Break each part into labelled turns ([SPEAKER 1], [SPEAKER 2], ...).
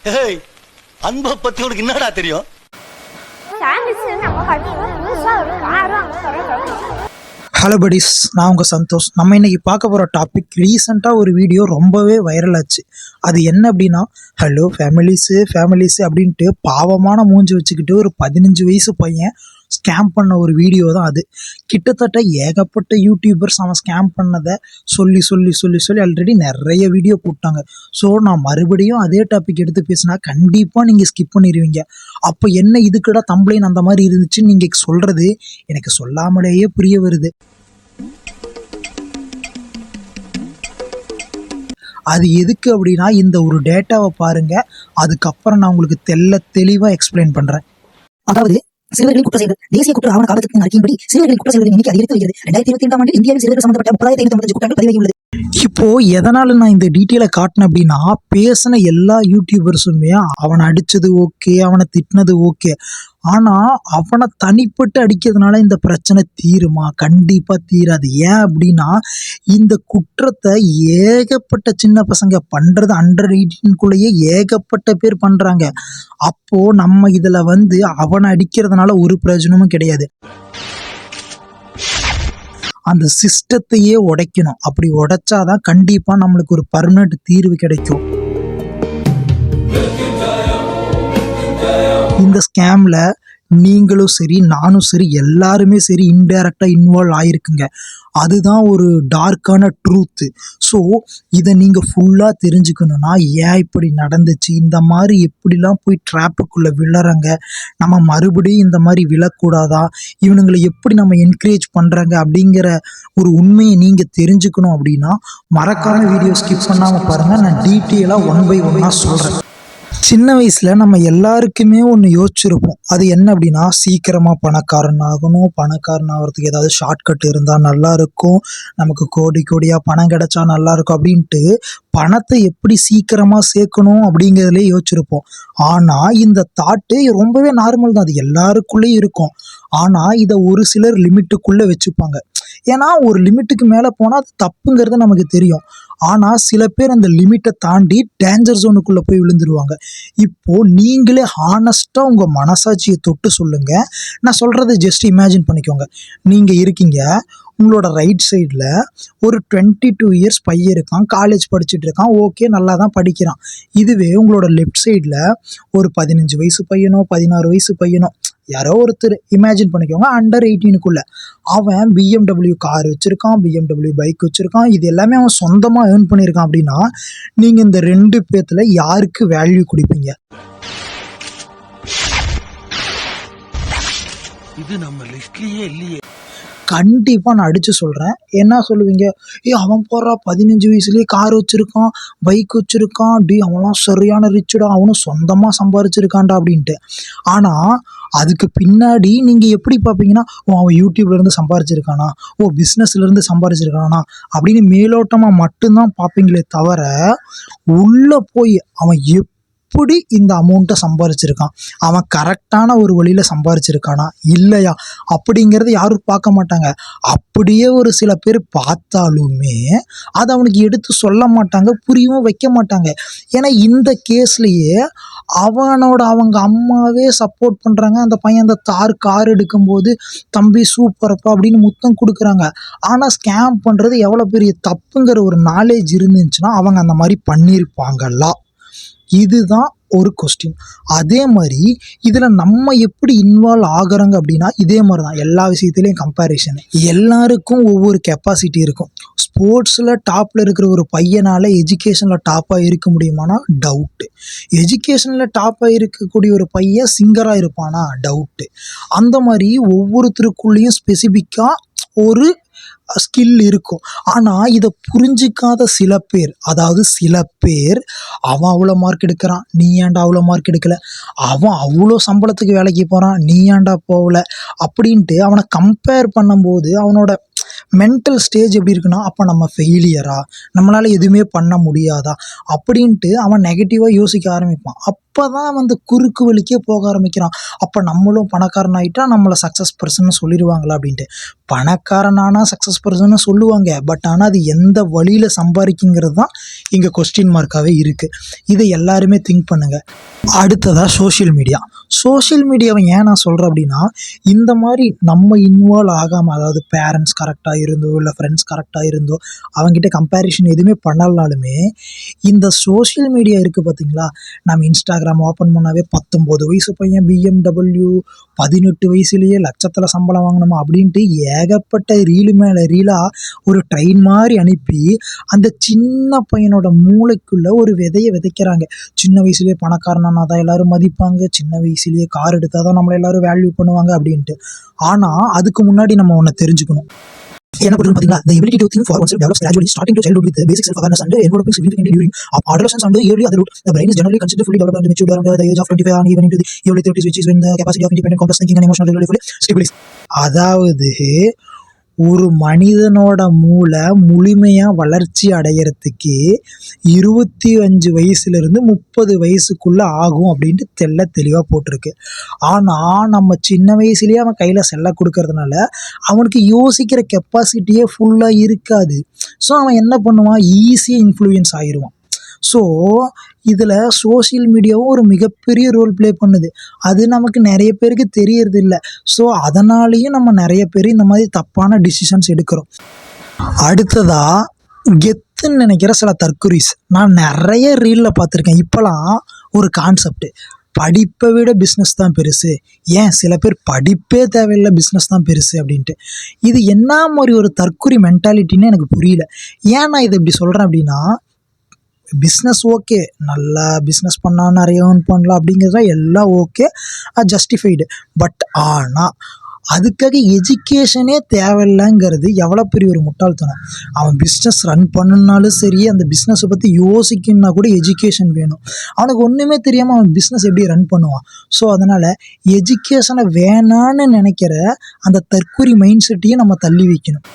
[SPEAKER 1] ஏய், அன்பை பத்தி உனக்கு என்னடா தெரியும்?
[SPEAKER 2] ஹலோ படிஸ், நான் உங்கள் சந்தோஷ். நம்ம இன்னைக்கு பார்க்க போகிற டாபிக் ரீசெண்டாக ஒரு வீடியோ ரொம்பவே வைரல் ஆச்சு. அது என்ன அப்படின்னா, ஹலோ ஃபேமிலிஸு அப்படின்ட்டு பாவமான மூஞ்சி வச்சுக்கிட்டு ஒரு 15 வயசு பையன் ஸ்கேம் பண்ண ஒரு வீடியோ தான் அது. கிட்டத்தட்ட ஏகப்பட்ட யூடியூபர்ஸ் அவன் ஸ்கேம் பண்ணதை சொல்லி சொல்லி சொல்லி சொல்லி ஆல்ரெடி நிறைய வீடியோ போட்டாங்க. ஸோ நான் மறுபடியும் அதே டாபிக் எடுத்து பேசினா கண்டிப்பாக நீங்கள் ஸ்கிப் பண்ணிடுவீங்க. அப்போ என்ன இதுக்குடா தம்ப்ளைன் அந்த மாதிரி இருந்துச்சுன்னு நீங்கள் சொல்கிறது எனக்கு சொல்லாமலேயே புரிய வருது. அது எதுக்கு அப்படின்னா, இந்த ஒரு டேட்டாவை பாருங்க, அதுக்கப்புறம் நான் உங்களுக்கு தெளிவாக எக்ஸ்பிளைன் பண்ணுறேன்.
[SPEAKER 3] அதாவது சிறுவர்களின் குற்ற செயல்கள் தேசிய குற்ற ஆவண காப்பகத்தின் அறிக்கையின்படி சிறுவர்களின் குற்ற செயல்களின் எண்ணிக்கை அதிகரித்து வருகிறது. 2022 ஆண்டில் இந்தியாவில் சிறுவர்கள் சம்பந்தப்பட்ட 30,555 குற்றங்கள் பதிவாகியுள்ளது.
[SPEAKER 2] இப்போ எதனால நான் இந்த டீட்டெயிலை காட்டினேன் அப்படின்னா, பேசின எல்லா யூடியூபர்ஸுமே அவனை அடிச்சது ஓகே, அவனை திட்டினது ஓகே, ஆனால் அவனை தனிப்பட்டு அடிக்கிறதுனால இந்த பிரச்சனை தீருமா? கண்டிப்பாக தீராது. ஏன் அப்படின்னா, இந்த குற்றத்தை ஏகப்பட்ட சின்ன பசங்க பண்ணுறது, அண்டர் 18 ஏகப்பட்ட பேர் பண்ணுறாங்க. அப்போது நம்ம இதில் அவனை அடிக்கிறதுனால ஒரு பிரயோஜனமும் கிடையாது. அந்த சிஸ்டத்தையே உடைக்கணும். அப்படி உடைச்சாதான் கண்டிப்பாக நம்மளுக்கு ஒரு பர்மனெண்ட் தீர்வு கிடைக்கும். இந்த ஸ்கேமில் நீங்களும் சரி, நானும் சரி, எல்லாருமே சரி இன்டைரக்டாக இன்வால்வ் ஆகிருக்குங்க. அதுதான் ஒரு டார்க்கான ட்ரூத்து. ஸோ இதை நீங்கள் ஃபுல்லாக தெரிஞ்சுக்கணுன்னா, ஏன் இப்படி நடந்துச்சு, இந்த மாதிரி எப்படிலாம் போய் ட்ராப்புக்குள்ளே விழறாங்க, நம்ம மறுபடியும் இந்த மாதிரி விழக்கூடாதா, இவனுங்களை எப்படி நம்ம என்கரேஜ் பண்ணுறாங்க அப்படிங்கிற ஒரு உண்மையை நீங்கள் தெரிஞ்சுக்கணும் அப்படின்னா மறக்காமல் வீடியோ ஸ்கிப் பண்ணாமல் பாருங்கள். நான் டீட்டெயிலாக 1 by 1 சொல்கிறேன். சின்ன வயசில் நம்ம எல்லாருக்குமே ஒன்று யோசிச்சிருப்போம். அது என்ன அப்படின்னா, சீக்கிரமாக பணக்காரன் ஆகிறதுக்கு ஏதாவது ஷார்ட்கட் இருந்தால் நல்லாயிருக்கும், நமக்கு கோடியாக பணம் கிடைச்சா நல்லாயிருக்கும் அப்படின்ட்டு பணத்தை எப்படி சீக்கிரமாக சேர்க்கணும் அப்படிங்கிறதுலே யோசிச்சிருப்போம். ஆனால் இந்த தாட்டு ரொம்பவே நார்மல் தான், அது எல்லாருக்குள்ளேயும் இருக்கும். ஆனால் இதை ஒரு சிலர் லிமிட்டுக்குள்ளே வச்சுப்பாங்க. ஏன்னா ஒரு லிமிட்டுக்கு மேலே போனால் அது தப்புங்கிறது நமக்கு தெரியும். ஆனால் சில பேர் அந்த லிமிட்டை தாண்டி டேஞ்சர் ஜோனுக்குள்ளே போய் விழுந்துருவாங்க. இப்போது நீங்களே ஹானஸ்ட்டாக உங்கள் மனசாட்சியை தொட்டு சொல்லுங்கள். நான் சொல்கிறத ஜஸ்ட் இமேஜின் பண்ணிக்கோங்க. நீங்கள் இருக்கீங்க, உங்களோட ரைட் சைடில் ஒரு 22 இயர்ஸ் பையன் இருக்கான், காலேஜ் படிச்சுட்டு இருக்கான், ஓகே நல்லா தான் படிக்கிறான். இதுவே உங்களோட லெஃப்ட் சைடில் ஒரு 15 வயசு பையனோ 16 வயசு பையனோ யாரோ ஒருத்தர் இமேஜின் பண்ணிக்கோங்க, அண்டர் 18 அவன் BMW கார் வச்சுருக்கான், BMW பைக் வச்சுருக்கான், இது எல்லாமே அவன் சொந்தமாக ஏர்ன் பண்ணியிருக்கான். அப்படின்னா நீங்கள் இந்த 2 பேர்த்தில் யாருக்கு வேல்யூ கொடுப்பீங்க?
[SPEAKER 1] இது நம்ம லிஸ்ட்லயே இல்லையே.
[SPEAKER 2] கண்டிப்பாக நான் அடித்து சொல்கிறேன். என்ன சொல்லுவீங்க? அவன் போடுறா 15 வயசுலேயே கார் வச்சுருக்கான், பைக் வச்சுருக்கான், அவன்லாம் சரியான ரிச்சுடா, அவனும் சொந்தமாக சம்பாரிச்சிருக்கான்டா அப்படின்ட்டு. ஆனால் அதுக்கு பின்னாடி நீங்கள் எப்படி பார்ப்பீங்கன்னா, அவன் யூடியூப்லேருந்து சம்பாரிச்சிருக்கானா, பிஸ்னஸ்லேருந்து சம்பாரிச்சிருக்கானா அப்படின்னு மேலோட்டமாக மட்டும்தான் பார்ப்பீங்களே தவிர, உள்ளே போய் அவன் எப்படி இந்த அமௌண்ட்டை சம்பாரிச்சிருக்கான், அவன் கரெக்டான ஒரு வழியில் சம்பாரிச்சிருக்கானா இல்லையா அப்படிங்கிறத யாரும் பார்க்க மாட்டாங்க. அப்படியே ஒரு சில பேர் பார்த்தாலுமே அதை அவனுக்கு எடுத்து சொல்ல மாட்டாங்க, புரியவும் வைக்க மாட்டாங்க. ஏன்னா இந்த கேஸ்லேயே அவங்க அம்மாவே சப்போர்ட் பண்ணுறாங்க. அந்த பையன் அந்த கார் எடுக்கும்போது தம்பி சூப்பரப்பா அப்படின்னு முத்தம் கொடுக்குறாங்க. ஆனால் ஸ்கேம் பண்ணுறது எவ்வளோ பெரிய தப்புங்கிற ஒரு நாலேஜ் இருந்துச்சுன்னா அவங்க அந்த மாதிரி பண்ணியிருப்பாங்களா? இதுதான் ஒரு கொஸ்டின். அதே மாதிரி இதில் நம்ம எப்படி இன்வால்வ் ஆகுறாங்க அப்படின்னா, இதே மாதிரி தான் எல்லா விஷயத்துலேயும் கம்பேரிஷன். எல்லாருக்கும் ஒவ்வொரு கெப்பாசிட்டி இருக்கும். ஸ்போர்ட்ஸில் டாப்பில் இருக்கிற ஒரு பையனால் எஜுகேஷனில் டாப்பாக இருக்க முடியுமானா டவுட்டு. எஜுகேஷனில் டாப்பாக இருக்கக்கூடிய ஒரு பையன் சிங்கராக இருப்பானா டவுட்டு. அந்த மாதிரி ஒவ்வொருத்தருக்குள்ளேயும் ஸ்பெசிஃபிக்காக ஒரு ஸ்கில் இருக்கும். ஆனால் இதை புரிஞ்சிக்காத சில பேர், அவன் அவ்வளோ மார்க் எடுக்கிறான், நீ ஏன்டா அவ்வளோ மார்க் எடுக்கலை, அவன் அவ்வளோ சம்பளத்துக்கு வேலைக்கு போகிறான், நீ ஏன்டா போகல அப்படின்ட்டு அவனை கம்பேர் பண்ணும்போது அவனோட மென்டல் ஸ்டேஜ் எப்படி இருக்குன்னா, அப்போ நம்ம ஃபெயிலியரா, நம்மளால் எதுவுமே பண்ண முடியாதா அப்படின்ட்டு அவன் நெகட்டிவாக யோசிக்க ஆரம்பிப்பான். அப்போ தான் வந்து குறுக்கு வழிக்கே போக ஆரம்பிக்கிறான். அப்போ நம்மளும் பணக்காரன் ஆகிட்டா நம்மளை சக்ஸஸ் பர்சன்னு சொல்லிடுவாங்களா அப்படின்ட்டு. பணக்காரனானா சக்ஸஸ் பர்சன்னு சொல்லுவாங்க, பட் ஆனால் அது எந்த வழியில் சம்பாதிக்குங்கிறது தான் இங்கே கொஸ்டின் மார்க்காகவே இருக்குது. இதை எல்லாருமே திங்க் பண்ணுங்கள். அடுத்ததாக சோஷியல் மீடியாவை ஏன் நான் சொல்கிறேன் அப்படின்னா, இந்த மாதிரி நம்ம இன்வால்வ் ஆகாமல், அதாவது பேரண்ட்ஸ் கரெக்டாக இருந்தோ இல்லை ஃப்ரெண்ட்ஸ் கரெக்டாக இருந்தோ அவங்ககிட்ட கம்பேரிஷன் எதுவுமே பண்ணலனாலுமே இந்த சோஷியல் மீடியா இருக்குது பார்த்தீங்களா, நம்ம இன்ஸ்டாகிராம் ஓப்பன் பண்ணாவே 19 வயசு பையன் BMW, 18 வயசுலேயே லட்சத்தில் சம்பளம் வாங்கணுமா அப்படின்ட்டு ஏகப்பட்ட ரீலு மேலே ரீலாக ஒரு ட்ரெயின் மாதிரி அனுப்பி அந்த சின்ன பையனோட மூளைக்குள்ளே ஒரு விதையை விதைக்கிறாங்க. சின்ன வயசுலேயே பணக்காரனானா தான் எல்லோரும் மதிப்பாங்க, சின்ன வயசுலேயே கார் எடுத்தால் தான் நம்மளை எல்லோரும் வேல்யூ பண்ணுவாங்க அப்படின்ட்டு. ஆனால் அதுக்கு முன்னாடி நம்ம ஒன்று தெரிஞ்சுக்கணும்.
[SPEAKER 3] என்ன பண்ணுறது பார்த்தீங்களா, the ability to think for oneself develops gradually, starting to childhood with basic self-awareness and developing significantly during adolescence and early adulthood. The brain is generally considered fully developed and matured around the age of 25 and even into the early 30s, which is when the capacity of independent complex thinking and emotional regulation fully stabilizes.
[SPEAKER 2] அதாவது ஒரு மனிதனோட மூளை முழுமையாக வளர்ச்சி அடையிறதுக்கு 25 வயசுலேருந்து 30 வயசுக்குள்ளே ஆகும் அப்படின்ட்டு தெளிவாக போட்டிருக்கு. ஆனால் நம்ம சின்ன வயசுலேயே அவன் கையில் செல்ல கொடுக்கறதுனால அவனுக்கு யோசிக்கிற கெப்பாசிட்டியே ஃபுல்லாக இருக்காது. ஸோ அவன் என்ன பண்ணுவான், ஈஸியாக இன்ஃப்ளூயன்ஸ் ஆயிடுவான். ஸோ இதில் சோஷியல் மீடியாவும் ஒரு மிகப்பெரிய ரோல் ப்ளே பண்ணுது. அது நமக்கு நிறைய பேருக்கு தெரியறது இல்லை. ஸோ அதனாலேயும் நம்ம நிறைய பேர் இந்த மாதிரி தப்பான டிசிஷன்ஸ் எடுக்கிறோம். அடுத்ததாக கெத்துன்னு நினைக்கிற சில தற்குறிஸ் நான் நிறைய ரீலில் பார்த்துருக்கேன். இப்போலாம் ஒரு கான்செப்ட், படிப்பை விட பிஸ்னஸ் தான் பெருசு, ஏன் சில பேர் படிப்பே தேவையில்லை பிஸ்னஸ் தான் பெருசு அப்படின்ட்டு. இது என்ன மாதிரி ஒரு தற்குறி மென்டாலிட்டின்னு எனக்கு புரியல. ஏன் நான் இதை இப்படி சொல்கிறேன் அப்படின்னா, பிஸ்னஸ் ஓகே, நல்லா பிஸ்னஸ் பண்ணால் நிறைய ஏர்ன் பண்ணலாம் அப்படிங்கிறது எல்லாம் ஓகே, ஜஸ்டிஃபைடு. பட் ஆனால் அதுக்காக எஜுகேஷனே தேவையில்லைங்கிறது எவ்வளோ பெரிய ஒரு முட்டாள்தனம். அவன் பிஸ்னஸ் ரன் பண்ணணுன்னாலும் சரி, அந்த பிஸ்னஸை பற்றி யோசிக்கணுன்னா கூட எஜுகேஷன் வேணும். அவனுக்கு ஒன்றுமே தெரியாமல் அவன் பிஸ்னஸ் எப்படி ரன் பண்ணுவான்? ஸோ அதனால் எஜுகேஷனை வேணான்னு நினைக்கிற அந்த தற்குறி மைண்ட் செட்டையும் நம்ம தள்ளி வைக்கணும்.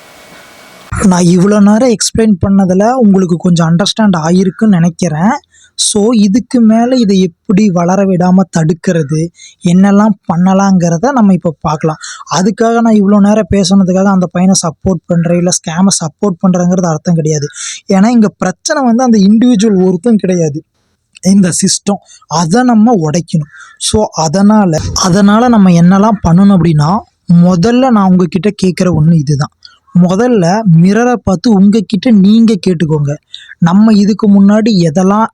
[SPEAKER 2] நான் இவ்வளோ நேரம் எக்ஸ்பிளைன் பண்ணதில் உங்களுக்கு கொஞ்சம் அண்டர்ஸ்டாண்ட் ஆகிருக்குன்னு நினைக்கிறேன். ஸோ இதுக்கு மேலே இதை எப்படி வளர விடாமல் தடுக்கிறது, என்னெல்லாம் பண்ணலாங்கிறத நம்ம இப்போ பார்க்கலாம். அதுக்காக நான் இவ்வளோ நேரம் பேசுனதுக்காக அந்த பையனை சப்போர்ட் பண்ணுறேன் இல்லை ஸ்கேமை சப்போர்ட் பண்ணுறேங்கிறது அர்த்தம் கிடையாது. ஏன்னா இங்கே பிரச்சனை வந்து அந்த இண்டிவிஜுவல் ஒருத்தம் கிடையாது, இந்த சிஸ்டம். அதை நம்ம உடைக்கணும். ஸோ அதனால் நம்ம என்னெல்லாம் பண்ணணும் அப்படின்னா, முதல்ல நான் உங்ககிட்ட கேட்குற ஒன்று இதுதான். முதல்ல மிரரை பார்த்து உங்ககிட்ட நீங்கள் கேட்டுக்கோங்க, நம்ம இதுக்கு முன்னாடி எதெல்லாம்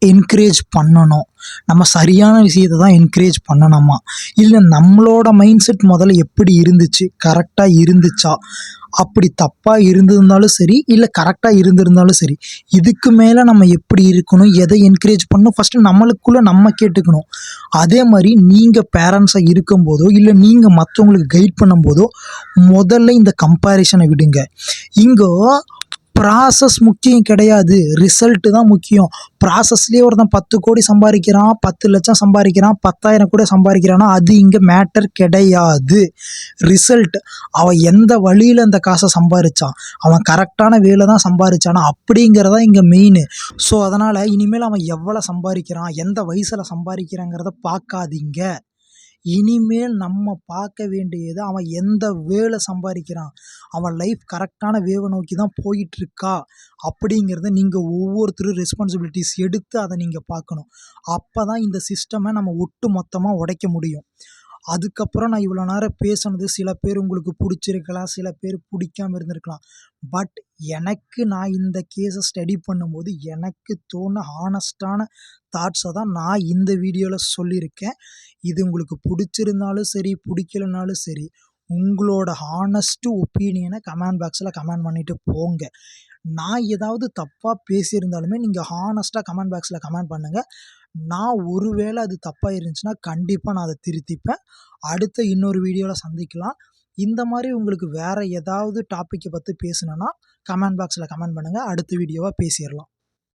[SPEAKER 2] என்கரேஜ் பண்ணணும், நம்ம சரியான விஷயத்தை தான் என்கரேஜ் பண்ணணுமா, இல்லை நம்மளோட மைண்ட் செட் முதல்ல எப்படி இருந்துச்சு, கரெக்டாக இருந்துச்சா, அப்படி தப்பாக இருந்திருந்தாலும் சரி இல்லை கரெக்டாக இருந்திருந்தாலும் சரி, இதுக்கு மேலே நம்ம எப்படி இருக்கணும், எதை என்கரேஜ் பண்ணணும், ஃபஸ்ட்டு நம்மளுக்குள்ளே நம்ம கேட்டுக்கணும். அதே மாதிரி நீங்கள் பேரண்ட்ஸாக இருக்கும்போதோ இல்லை நீங்கள் மற்றவங்களுக்கு கைட் பண்ணும்போதோ முதல்ல இந்த கம்பேரிசனை விடுங்க. இங்கே ப்ராசஸ் முக்கியம் கிடையாது, ரிசல்ட்டு தான் முக்கியம். ப்ராசஸ்லேயே ஒருத்தன் 10 கோடி சம்பாதிக்கிறான், 10 லட்சம் சம்பாதிக்கிறான், 10,000 கூட சம்பாதிக்கிறான்னா அது இங்கே மேட்டர் கிடையாது. ரிசல்ட், அவன் எந்த வழியில் அந்த காசை சம்பாதிச்சான், அவன் கரெக்டான வேலை தான் சம்பாதிச்சானா அப்படிங்கிறதான் இங்கே மெயின். ஸோ அதனால் இனிமேல் அவன் எவ்வளோ சம்பாதிக்கிறான், எந்த வயசில் சம்பாதிக்கிறாங்கிறத பார்க்காதீங்க. இனிமேல் நம்ம பார்க்க வேண்டியது அவன் எந்த வேலை சம்பாதிக்கிறான், அவன் லைஃப் கரெக்டான வேவை நோக்கி தான் போயிட்டுருக்கா அப்படிங்கிறத நீங்கள் ஒவ்வொருத்தரும் ரெஸ்பான்சிபிலிட்டிஸ் எடுத்து அதை நீங்கள் பார்க்கணும். அப்போ தான் இந்த சிஸ்டமை நம்ம ஒட்டு மொத்தமாக உடைக்க முடியும். அதுக்கப்புறம் நான் இவ்வளோ நேரம் பேசுனது சில பேர் உங்களுக்கு பிடிச்சிருக்கலாம், சில பேர் பிடிக்காமல் இருந்திருக்கலாம். பட் எனக்கு நான் இந்த கேஸை ஸ்டடி பண்ணும்போது எனக்கு தோண ஹானஸ்டான தாட்ஸை தான் நான் இந்த வீடியோவில் சொல்லியிருக்கேன். இது உங்களுக்கு பிடிச்சிருந்தாலும் சரி பிடிக்கலனாலும் சரி, உங்களோட ஹானஸ்ட்டு ஒப்பீனியனை கமெண்ட் பாக்ஸில் கமெண்ட் பண்ணிவிட்டு போங்க. நான் ஏதாவது தப்பாக பேசியிருந்தாலுமே நீங்கள் ஹானஸ்ட்டாக கமெண்ட் பாக்ஸில் கமெண்ட் பண்ணுங்கள். நான் ஒருவேளை அது தப்பாக இருந்துச்சுன்னா கண்டிப்பாக நான் அதை திருத்திப்பேன். அடுத்த இன்னொரு வீடியோவில் சந்திக்கலாம். இந்த மாதிரி உங்களுக்கு வேறு ஏதாவது டாப்பிக்கை பற்றி பேசணுன்னா கமெண்ட் பாக்ஸில் கமெண்ட் பண்ணுங்கள், அடுத்த வீடியோவாக பேசிடலாம்.